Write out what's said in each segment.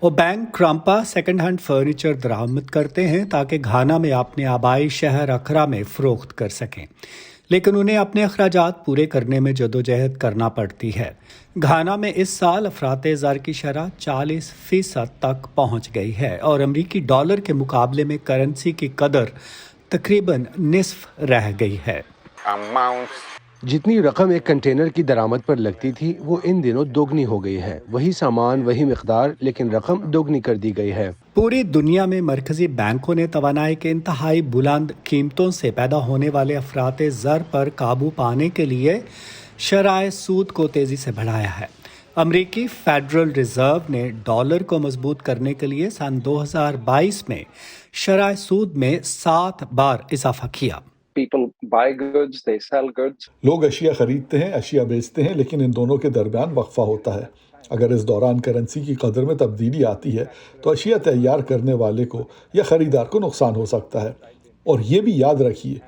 ओबैंग क्राम्पा second hand furniture दरामद करते हैं ताकि घाना में अपने आबाई शहर अखरा में फ़रोख्त कर सकें, लेकिन उन्हें अपने अखराजात पूरे करने में जदोजहद करना पड़ती है। घाना में इस साल अफराते ज़र की शरह 40% तक पहुंच गई है और अमरीकी डॉलर के मुकाबले में करेंसी की कदर तकरीबन निस्फ रह गई है। जितनी रकम एक कंटेनर की दरामद पर लगती थी वो इन दिनों दोगुनी हो गई है। वही सामान वही मिकदार, लेकिन रकम दोगुनी कर दी गई है। पूरी दुनिया में मरकजी बैंकों ने तवानाई के इंतहाई बुलंद कीमतों से पैदा होने वाले अफराते ज़र पर काबू पाने के लिए शराय सूद को तेज़ी से बढ़ाया है। अमरीकी फेडरल रिजर्व ने डॉलर को मजबूत करने के लिए सन 2022 में शराय सूद में 7 बार इजाफा किया। लोग अशिया खरीदते हैं, अशिया बेचते हैं, लेकिन इन दोनों के दरमियान वक्फा होता है। अगर इस दौरान करेंसी की कदर में तब्दीली आती है तो अशिया तैयार करने वाले को या ख़रीदार को नुकसान हो सकता है। और ये भी याद रखिए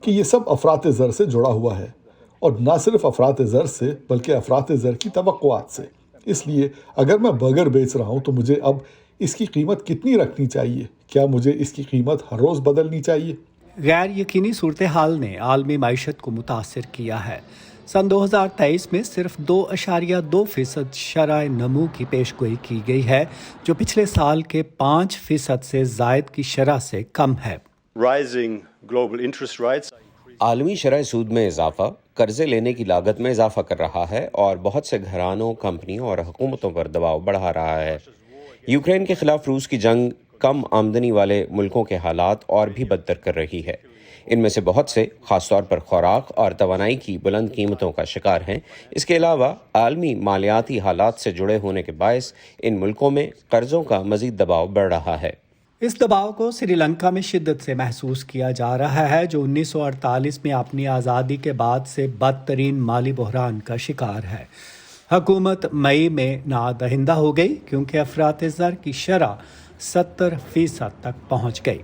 कि ये सब अफराते ज़र से जुड़ा हुआ है, और ना सिर्फ अफराते ज़र से बल्कि अफराते ज़र की तवक्कुआत से। इसलिए अगर मैं बर्गर बेच रहा हूँ तो मुझे अब इसकी कीमत कितनी रखनी चाहिए? क्या मुझे इसकी कीमत हर रोज़ बदलनी चाहिए? गैर यकीनी सूरत हाल ने आलमी माइशत को मुतासर किया है। सन 2023 में सिर्फ 2.2% शरह नमू की पेशगोई की गई है, जो पिछले साल के 5% से जायद की शरह से कम है। आलमी शरह सूद में इजाफा कर्जे लेने की लागत में इजाफा कर रहा है और बहुत से घरानों, कंपनियों और हुकूमतों पर दबाव बढ़ा रहा है। यूक्रेन के खिलाफ रूस की जंग कम आमदनी वाले मुल्कों के हालात और भी बदतर कर रही है। इनमें से बहुत से ख़ासतौर पर खुराक और तवानाई की बुलंद कीमतों का शिकार हैं। इसके अलावा आलमी मालियाती हालात से जुड़े होने के बायस इन मुल्कों में कर्ज़ों का मज़ीद दबाव बढ़ रहा है। इस दबाव को श्रीलंका में शिद्दत से महसूस किया जा रहा है, जो 1948 में अपनी आज़ादी के बाद से बदतरीन माली बहरान का शिकार है। हुकूमत मई में नादहिंदा हो गई क्योंकि अफराते ज़र की शरह 70% तक पहुंच गई।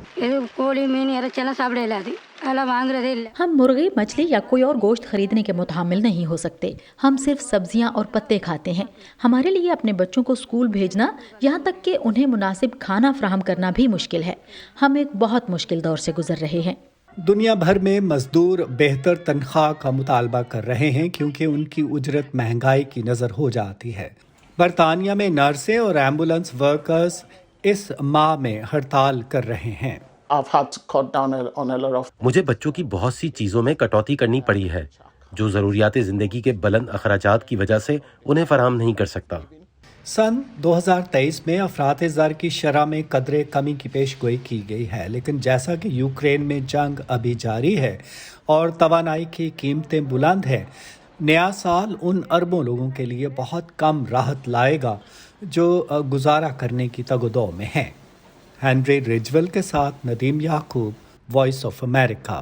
हम मुर्गी, मछली या कोई और गोश्त खरीदने के मुतहम्मिल नहीं हो सकते। हम सिर्फ सब्जियां और पत्ते खाते हैं। हमारे लिए अपने बच्चों को स्कूल भेजना, यहाँ तक कि उन्हें मुनासिब खाना फराहम करना भी मुश्किल है। हम एक बहुत मुश्किल दौर से गुजर रहे हैं। दुनिया भर में मजदूर बेहतर तनख्वाह का मुतालबा कर रहे हैं क्योंकि उनकी उजरत महंगाई की नज़र हो जाती है। बरतानिया में नर्सें और एम्बुलेंस वर्कर्स इस माह में हड़ताल कर रहे हैं। मुझे बच्चों की बहुत सी चीज़ों में कटौती करनी पड़ी है, जो ज़रूरियात ज़िंदगी के बुलंद अखराजात की वजह से उन्हें फराहम नहीं कर सकता। सन 2023 में अफराते ज़र की शरह में कदरे कमी की पेशगोई की गई है, लेकिन जैसा कि यूक्रेन में जंग अभी जारी है और तवानाई की कीमतें बुलंद हैं, नया साल उन अरबों लोगों के लिए बहुत कम राहत लाएगा जो गुजारा करने की तगदो में हैं। हेनरी रिजवेल के साथ नदीम याकूब, वॉइस ऑफ अमेरिका।